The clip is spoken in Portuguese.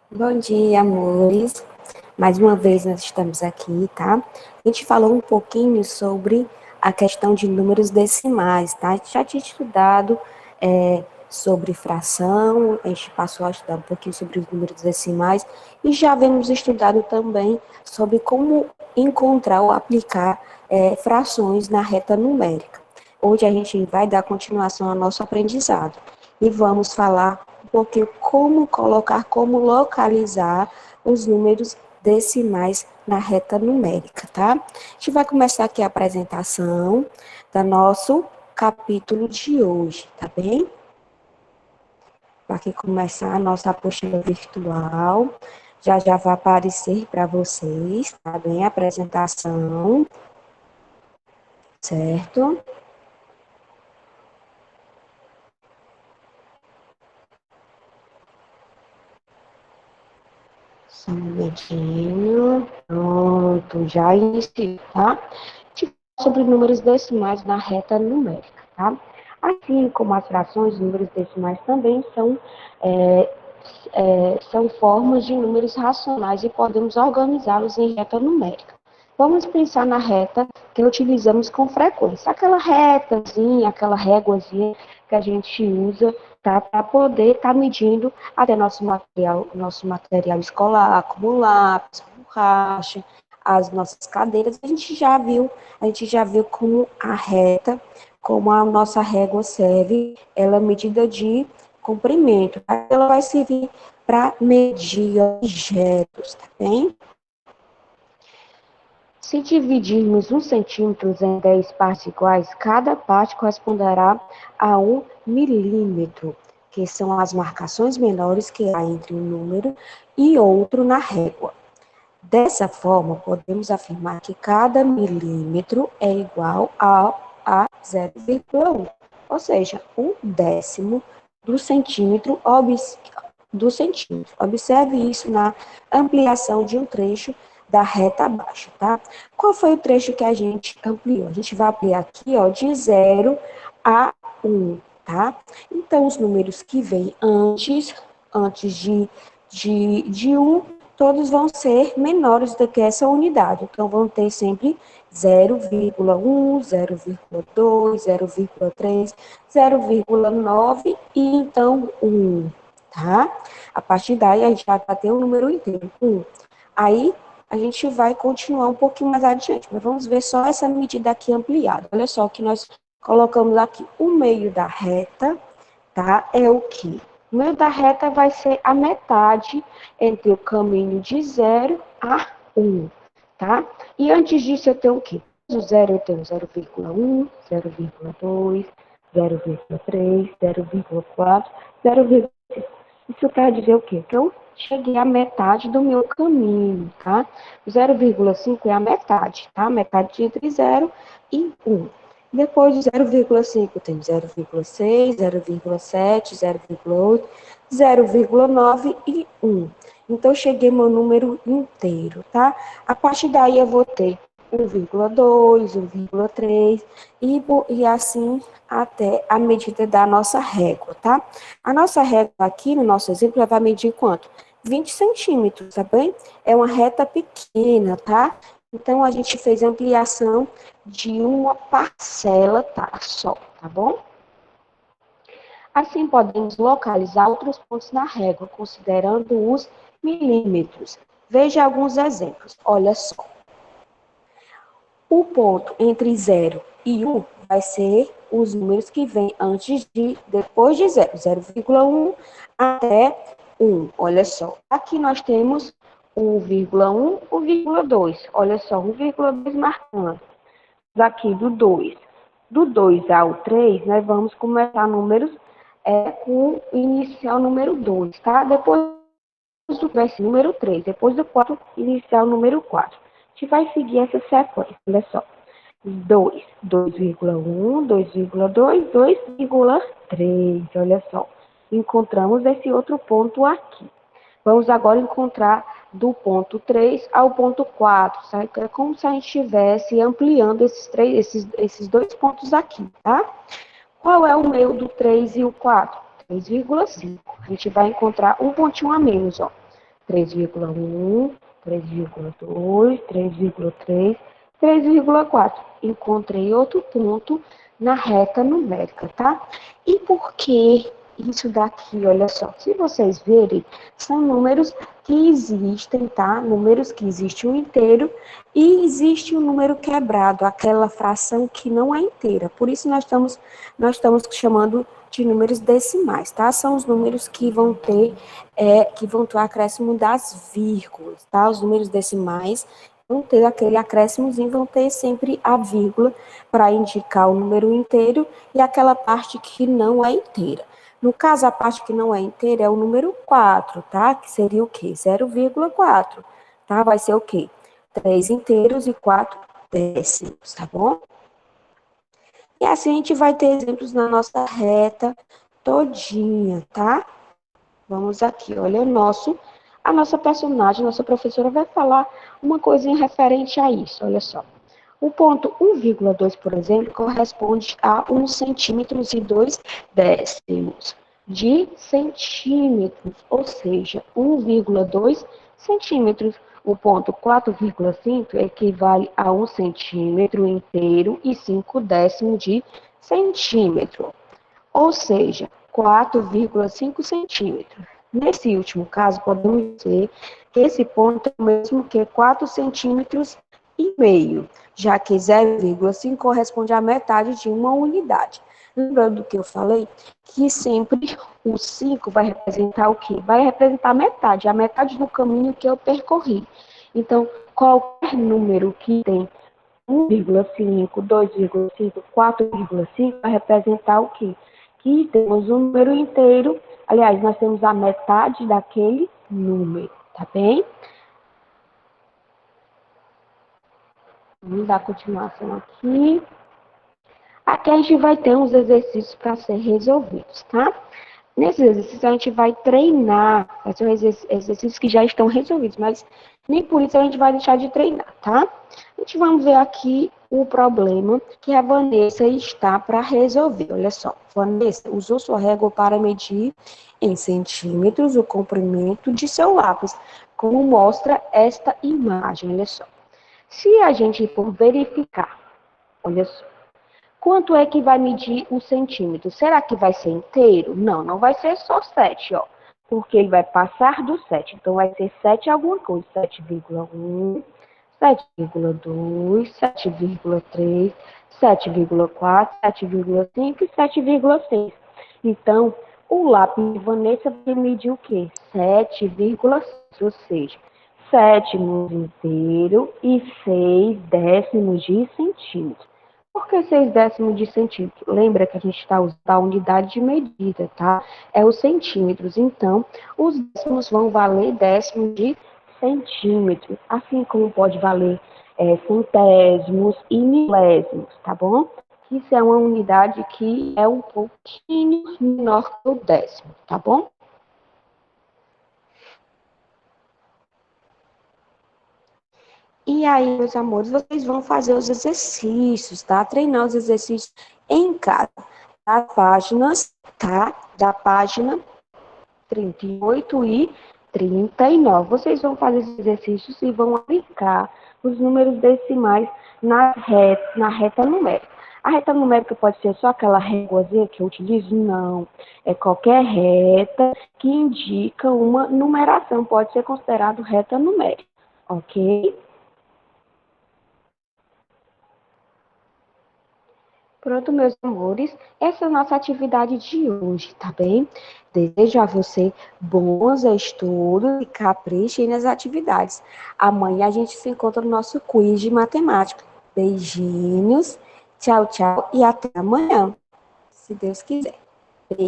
Bom dia, amores. Mais uma vez nós estamos aqui, tá? A gente falou um pouquinho sobre a questão de números decimais, tá? A gente já tinha estudado sobre fração, a gente passou a estudar um pouquinho sobre os números decimais e já vemos estudado também sobre como encontrar ou aplicar frações na reta numérica. Hoje a gente vai dar continuação ao nosso aprendizado e vamos falar um pouquinho como colocar, como localizar os números decimais na reta numérica, tá? A gente vai começar aqui a apresentação do nosso capítulo de hoje, tá bem? Vai aqui começar a nossa apostila virtual. Já já vai aparecer para vocês, tá bem? A apresentação, certo? Só um minutinho. Pronto, já iniciei, tá? Sobre números decimais na reta numérica, tá? Assim como as frações, números decimais também são formas de números racionais e podemos organizá-los em reta numérica. Vamos pensar na reta que utilizamos com frequência, aquela retazinha, aquela réguazinha que a gente usa, tá, para poder estar medindo até nosso material escolar, como lápis, borracha, as nossas cadeiras. A gente já viu como a reta, como a nossa régua serve, ela é medida de comprimento, tá? Ela vai servir para medir objetos, tá bem? Se dividirmos 1 centímetro em 10 partes iguais, cada parte corresponderá a 1 milímetro, que são as marcações menores que há entre um número e outro na régua. Dessa forma, podemos afirmar que cada milímetro é igual a 0,1, ou seja, 1/10 do centímetro. Observe isso na ampliação de um trecho da reta abaixo, tá? Qual foi o trecho que a gente ampliou? A gente vai ampliar aqui, ó, de 0 a 1, tá? Então, os números que vêm antes de 1, todos vão ser menores do que essa unidade. Então, vão ter sempre 0,1, 0,2, 0,3, 0,9 e então 1, tá? A partir daí, a gente já vai ter um número inteiro, 1. Aí, a gente vai continuar um pouquinho mais adiante, mas vamos ver só essa medida aqui ampliada. Olha só o que nós colocamos aqui. O meio da reta, tá? É o quê? O meio da reta vai ser a metade entre o caminho de 0 a 1, tá? E antes disso eu tenho o quê? O 0 eu tenho 0,1, 0,2, 0,3, 0,4, 0,5. Isso quer dizer o quê? Que eu cheguei à metade do meu caminho, tá? 0,5 é a metade, tá? Metade entre 0 e 1. Depois de 0,5 tem 0,6, 0,7, 0,8, 0,9 e 1. Então, cheguei ao meu número inteiro, tá? A partir daí, eu vou ter 1,2, 1,3 e assim até a medida da nossa régua, tá? A nossa régua aqui, no nosso exemplo, ela vai medir quanto? 20 centímetros, tá bem? É uma reta pequena, tá? Então, a gente fez ampliação de uma parcela, tá? Só, tá bom? Assim, podemos localizar outros pontos na régua, considerando os milímetros. Veja alguns exemplos. Olha só. O ponto entre 0 e 1 vai ser os números que vêm depois de 0, 0,1 até 1. Olha só. Aqui nós temos 1,1, 1,2. Olha só, 1,2 marcando. Daqui do 2. Do 2 ao 3, nós vamos começar números com o inicial número 2, tá? Depois do número 3. Depois do 4, inicial número 4. A gente vai seguir essa sequência, olha só. 2, 2,1, 2,2, 2,3, olha só. Encontramos esse outro ponto aqui. Vamos agora encontrar do ponto 3 ao ponto 4, sabe? É como se a gente estivesse ampliando esses dois pontos aqui, tá? Qual é o meio do 3 e o 4? 3,5. A gente vai encontrar um pontinho a menos, ó. 3,1, 3,2, 3,3, 3,4. Encontrei outro ponto na reta numérica, tá? E por que isso daqui? Olha só, se vocês verem, são números que existem, tá? Números que existe um inteiro e existe um número quebrado, aquela fração que não é inteira. Por isso nós estamos chamando de números decimais, tá? São os números que vão ter o acréscimo das vírgulas, tá? Os números decimais vão ter aquele acréscimozinho, vão ter sempre a vírgula para indicar o número inteiro e aquela parte que não é inteira. No caso, a parte que não é inteira é o número 4, tá? Que seria o quê? 0,4, tá? Vai ser o quê? 3 inteiros e 4 décimos, tá bom? E assim a gente vai ter exemplos na nossa reta todinha, tá? Vamos aqui, olha a nossa personagem, nossa professora vai falar uma coisinha referente a isso, olha só. O ponto 1,2, por exemplo, corresponde a 1 centímetro e 2 décimos de centímetros, ou seja, 1,2 centímetros. O ponto 4,5 equivale a 1 centímetro inteiro e 5 décimos de centímetro, ou seja, 4,5 centímetros. Nesse último caso, podemos dizer que esse ponto é o mesmo que 4 centímetros e meio, já que 0,5 corresponde à metade de uma unidade. Lembrando do que eu falei, que sempre o 5 vai representar o quê? Vai representar a metade do caminho que eu percorri. Então, qualquer número que tem 1,5, 2,5, 4,5 vai representar o quê? Que temos um número inteiro, aliás, nós temos a metade daquele número, tá bem? Vamos dar continuação aqui. Aqui a gente vai ter uns exercícios para ser resolvidos, tá? Nesses exercícios a gente vai treinar, vai ser exercícios que já estão resolvidos, mas nem por isso a gente vai deixar de treinar, tá? A gente vai ver aqui o problema que a Vanessa está para resolver. Olha só, Vanessa usou sua régua para medir em centímetros o comprimento de seu lápis, como mostra esta imagem, olha só. Se a gente for verificar, olha só, quanto é que vai medir o centímetro? Será que vai ser inteiro? Não, não vai ser só 7, ó. Porque ele vai passar do 7. Então, vai ser 7 alguma coisa. 7,1, 7,2, 7,3, 7,4, 7,5 e 7,6. Então, o lápis de Vanessa vai medir o quê? 7,6, ou seja, sétimos inteiro e 6 décimos de centímetro. Por que 6 décimos de centímetro? Lembra que a gente está usando a unidade de medida, tá? É os centímetros. Então, os décimos vão valer décimos de centímetro, assim como pode valer centésimos e milésimos, tá bom? Isso é uma unidade que é um pouquinho menor que o décimo, tá bom? E aí, meus amores, vocês vão fazer os exercícios, tá? Treinar os exercícios em casa. Das páginas, tá? Da página 38 e 39. Vocês vão fazer esses exercícios e vão aplicar os números decimais na reta numérica. A reta numérica pode ser só aquela réguazinha que eu utilizo? Não. É qualquer reta que indica uma numeração. Pode ser considerado reta numérica. Ok? Pronto, meus amores, essa é a nossa atividade de hoje, tá bem? Desejo a você bons estudos e capricho nas atividades. Amanhã a gente se encontra no nosso quiz de matemática. Beijinhos, tchau, tchau e até amanhã, se Deus quiser.